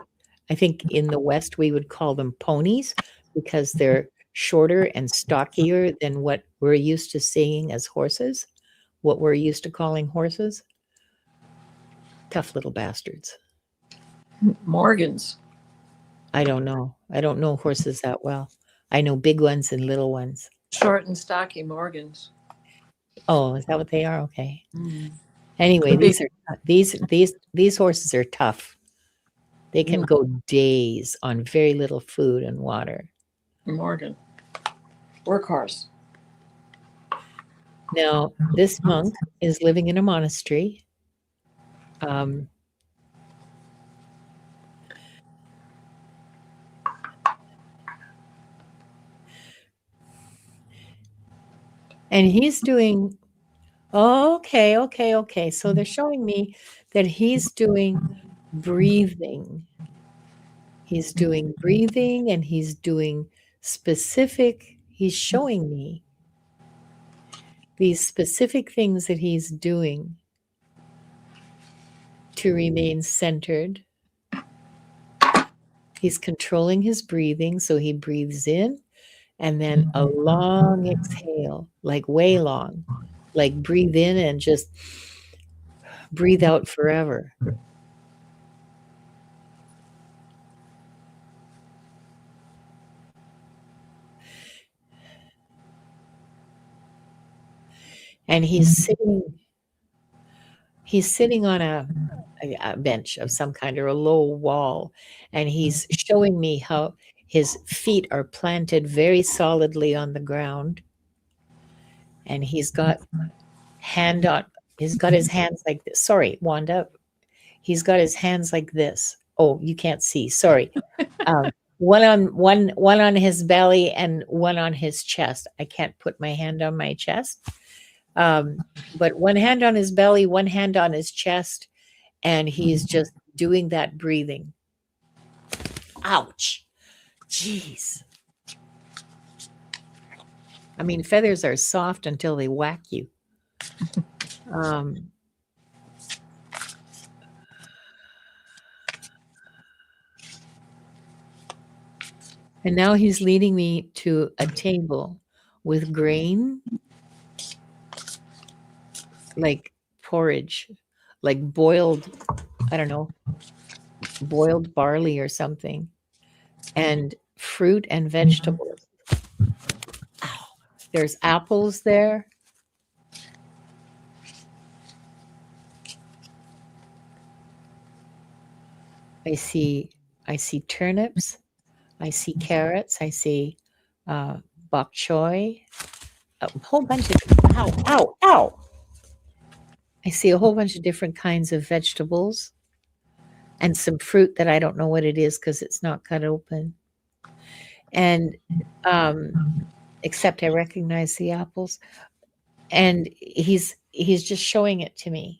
in the West we would call them ponies because they're shorter and stockier than what we're used to seeing as horses, what we're used to calling horses. Tough little bastards. Morgans. I don't know. I don't know horses that well. I know big ones and little ones. Short and stocky Morgans. Oh, is that what they are? Okay. Mm. Anyway, these horses are tough. They can go days on very little food and water. Morgan. Workhorse. Now, this monk is living in a monastery. And he's doing, okay. So they're showing me that he's doing breathing. He's doing breathing and he's doing specific, he's showing me these specific things that he's doing to remain centered. He's controlling his breathing. So he breathes in and then a long exhale, like way long, like breathe in and just breathe out forever. And he's sitting on a bench of some kind or a low wall, and he's showing me how his feet are planted very solidly on the ground, and he's got his hands like this. Sorry, Wanda, he's got his hands like this. Oh, you can't see. Sorry. One on his belly and one on his chest. I can't put my hand on my chest. But one hand on his belly, one hand on his chest, and he's just doing that breathing. Ouch. Jeez. I mean, feathers are soft until they whack you. And now he's leading me to a table with grain, like porridge, like boiled, I don't know, boiled barley or something, and fruit and vegetables. Ow. There's apples there. I see turnips. I see carrots. I see bok choy. A whole bunch of ow. I see a whole bunch of different kinds of vegetables. and some fruit that I don't know what it is because it's not cut open. And except I recognize the apples. And he's just showing it to me.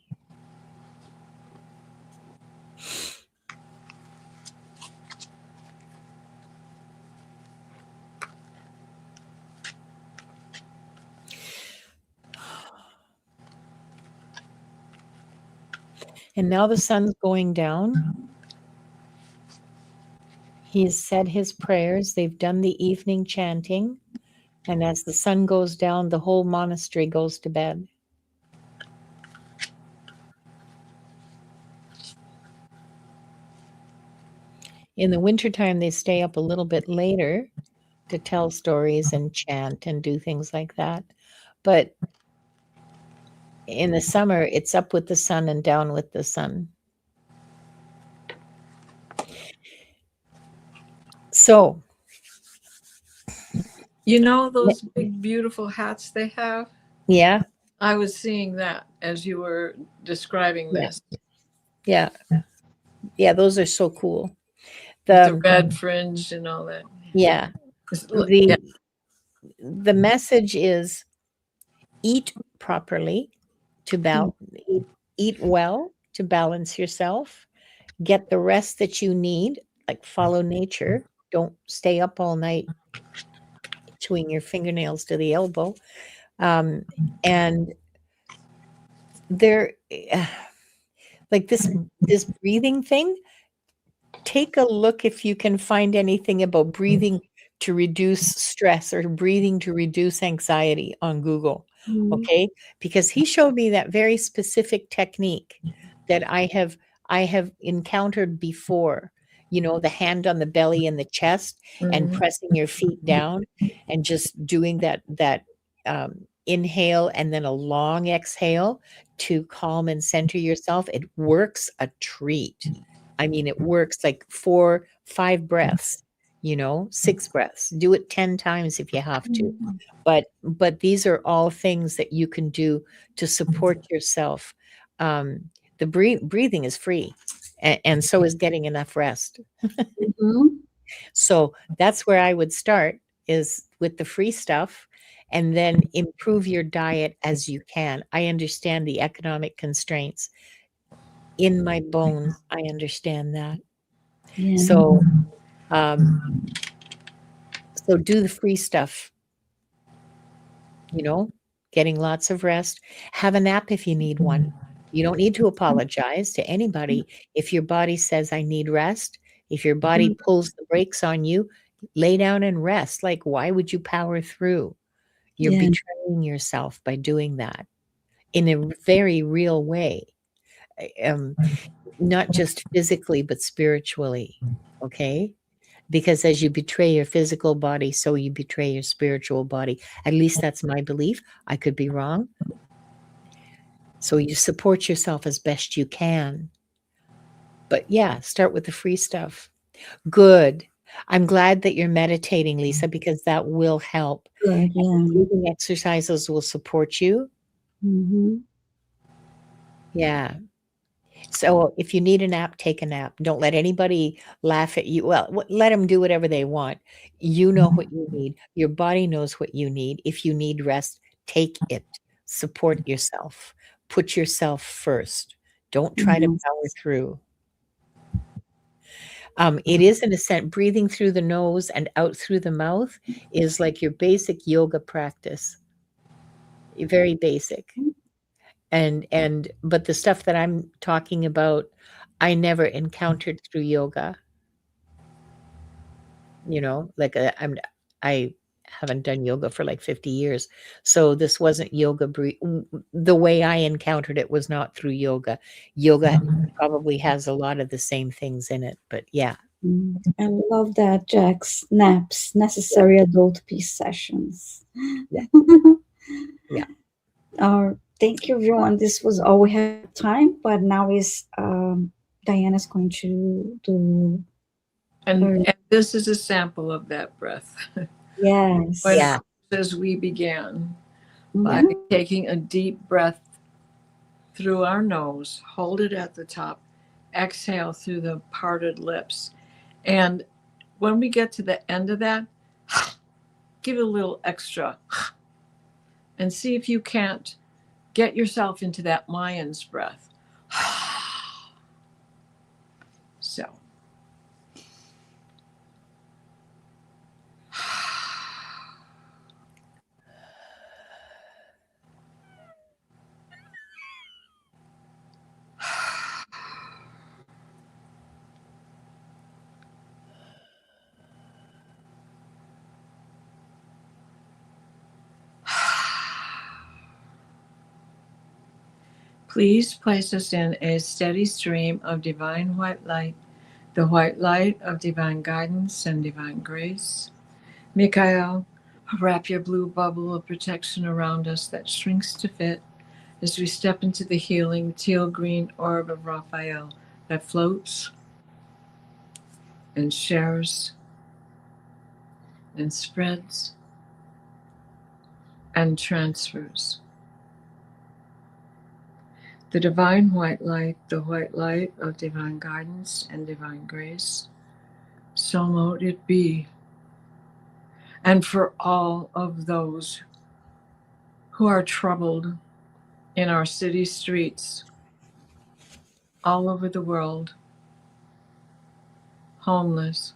And now the sun's going down. He's said his prayers. They've done the evening chanting. And as the sun goes down, the whole monastery goes to bed. In the wintertime, they stay up a little bit later to tell stories and chant and do things like that. But in the summer, it's up with the sun and down with the sun. So, You know those big, beautiful hats they have? yeah. I was seeing that as you were describing this. Yeah. Yeah, those are so cool. The red fringe and all that. Yeah. The message is eat properly to eat well to balance yourself. Get the rest that you need, like follow nature. Don't stay up all night chewing your fingernails to the elbow. And there, like this breathing thing, take a look if you can find anything about breathing to reduce stress or breathing to reduce anxiety on Google. Okay, because he showed me that very specific technique that I have encountered before. You know, the hand on the belly and the chest and pressing your feet down and just doing that inhale and then a long exhale to calm and center yourself. It works a treat. I mean, it works like 4, 5 breaths, 6 breaths. Do it 10 times if you have to. But these are all things that you can do to support yourself. The breathing is free, and so is getting enough rest. So that's where I would start, is with the free stuff, and then improve your diet as you can. I understand the economic constraints. In my bones, I understand that. Yeah. So do the free stuff, getting lots of rest. Have a nap if you need one. You don't need to apologize to anybody. If your body says, I need rest, if your body pulls the brakes on you, lay down and rest. Like, why would you power through? You're betraying yourself by doing that in a very real way. Not just physically, but spiritually. Okay? Because as you betray your physical body, so you betray your spiritual body. At least that's my belief. I could be wrong. So you support yourself as best you can. But yeah, start with the free stuff. Good. I'm glad that you're meditating, Lisa, because that will help. Good, yeah. Breathing exercises will support you. Yeah. So if you need a nap, take a nap. Don't let anybody laugh at you. Well, let them do whatever they want. You know what you need. Your body knows what you need. If you need rest, take it. Support yourself. Put yourself first. Don't try to power through. It is, in a sense, breathing through the nose and out through the mouth is like your basic yoga practice. Very basic. But the stuff that I'm talking about, I never encountered through yoga. Like I haven't done yoga for like 50 years. So this wasn't yoga. The way I encountered it was not through yoga. Yoga probably has a lot of the same things in it, but yeah. I love that, Jax. Naps, necessary adult peace sessions. Yeah. Thank you, everyone. This was all we have time, but now is Diana's going to do. And this is a sample of that breath. Yes. As we began by taking a deep breath through our nose, hold it at the top, exhale through the parted lips. And when we get to the end of that, give it a little extra and see if you can't get yourself into that lion's breath. So. Please place us in a steady stream of divine white light, the white light of divine guidance and divine grace. Mikael, wrap your blue bubble of protection around us that shrinks to fit as we step into the healing teal green orb of Raphael that floats and shares and spreads and transfers. The divine white light, the white light of divine guidance and divine grace, so mote it be. And for all of those who are troubled in our city streets, all over the world, homeless,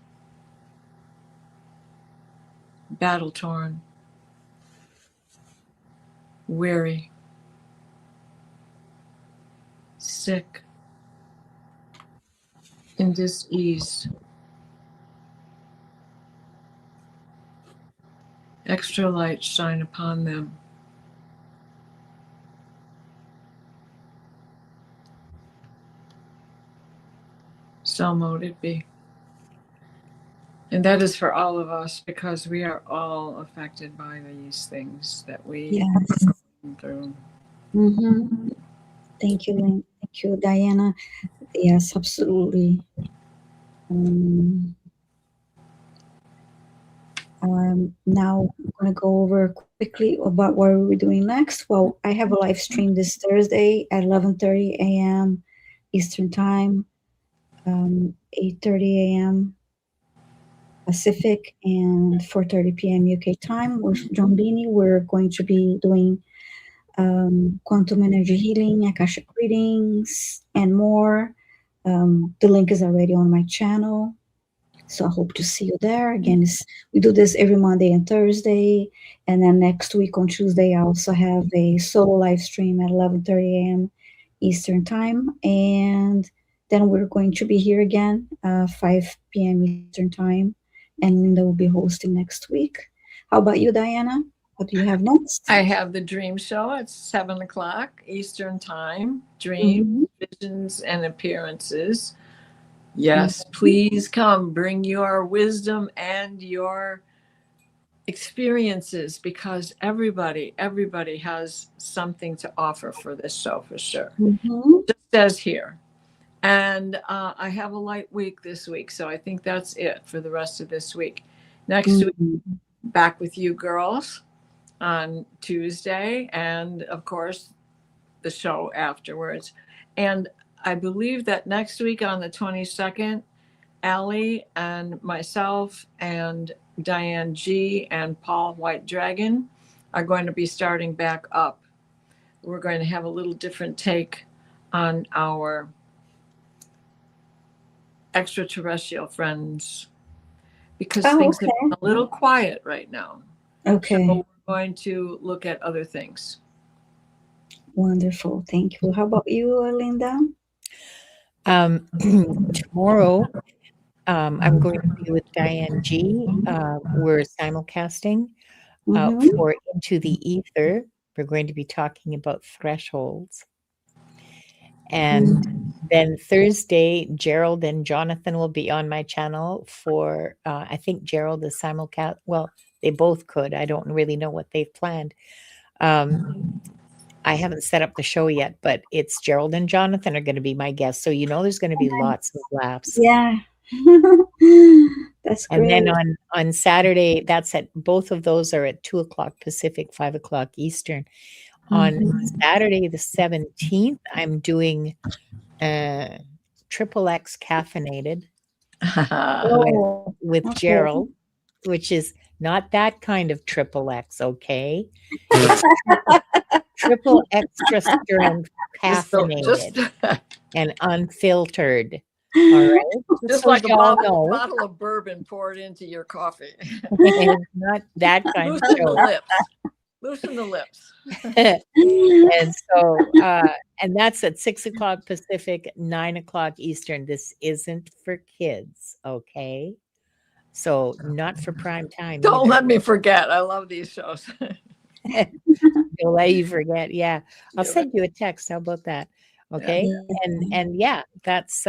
battle-torn, weary, sick, in dis-ease, extra light shine upon them. So mote it be. And that is for all of us, because we are all affected by these things that we Yes. are going through. Mm-hmm. Thank you, Lynn. Thank you, Diana. Yes, absolutely. Now I'm going to go over quickly about what we're doing next. Well, I have a live stream this Thursday at 11:30 a.m. Eastern Time, 8:30 a.m. Pacific, and 4:30 p.m. UK time. With John Beanie, we're going to be doing quantum energy healing, Akashic readings, and more. The link is already on my channel. So I hope to see you there. Again, we do this every Monday and Thursday. And then next week on Tuesday, I also have a solo live stream at 11:30 a.m. Eastern Time. And then we're going to be here again, 5 p.m. Eastern Time. And Linda will be hosting next week. How about you, Diana? What do you have next? I have the dream show at 7 o'clock Eastern Time. Dreams, visions, and appearances. Yes, please come. Bring your wisdom and your experiences, because everybody has something to offer for this show for sure. Just as here. And I have a light week this week, so I think that's it for the rest of this week. Next week, back with you girls on Tuesday, and of course the show afterwards. And I believe that next week on the 22nd, Allie and myself and Diane G and Paul White Dragon are going to be starting back up. We're going to have a little different take on our extraterrestrial friends, because things have been a little quiet right now. Okay. So we're going to look at other things. Wonderful. Thank you. How about you, Linda? Tomorrow, I'm going to be with Diane G. We're simulcasting for Into the Ether. We're going to be talking about thresholds. And then Thursday, Gerald and Jonathan will be on my channel for, I think Gerald is simulcast. Well, they both could. I don't really know what they've planned. I haven't set up the show yet, but it's Gerald and Jonathan are going to be my guests. So, there's going to be lots of laughs. Yeah. That's great. And then on Saturday, both of those are at 2 o'clock Pacific, 5 o'clock Eastern. On Saturday, the 17th, I'm doing triple X caffeinated Oh, with okay. Gerald, which is not that kind of triple X, okay? Triple extra strength caffeinated and unfiltered. All right. Just So like a y'all bottle of bourbon poured into your coffee. it's not that kind of Loosen the show. lips. Loosen the lips. And so, and that's at 6 o'clock Pacific, 9 o'clock Eastern. This isn't for kids, okay? So not for prime time. Don't either. let me forget. I love these shows. Don't let you forget. Yeah. I'll send you a text. How about that? Okay. Yeah. And yeah, that's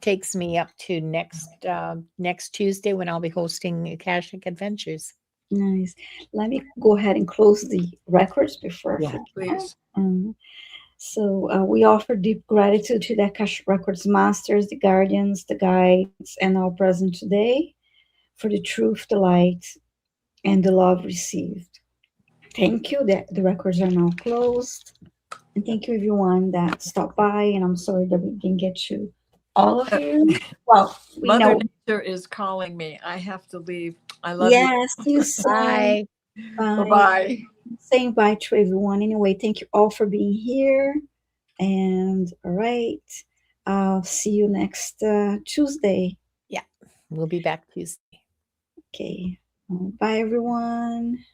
takes me up to next Tuesday when I'll be hosting Akashic Adventures. Nice. Let me go ahead and close the records before I Yeah, forget. Please. So we offer deep gratitude to the Akashic Records Masters, the Guardians, the Guides, and all present today for the truth, the light, and the love received. Thank you. The records are now closed. And thank you, everyone that stopped by. And I'm sorry that we didn't get to all of you. Well, we Mother know. Nature is calling me. I have to leave. I love you. Yes, see you soon. bye. Bye-bye. Saying bye to everyone. Anyway, thank you all for being here. And all right, I'll see you next Tuesday. Yeah, we'll be back Tuesday. Okay. Bye, everyone.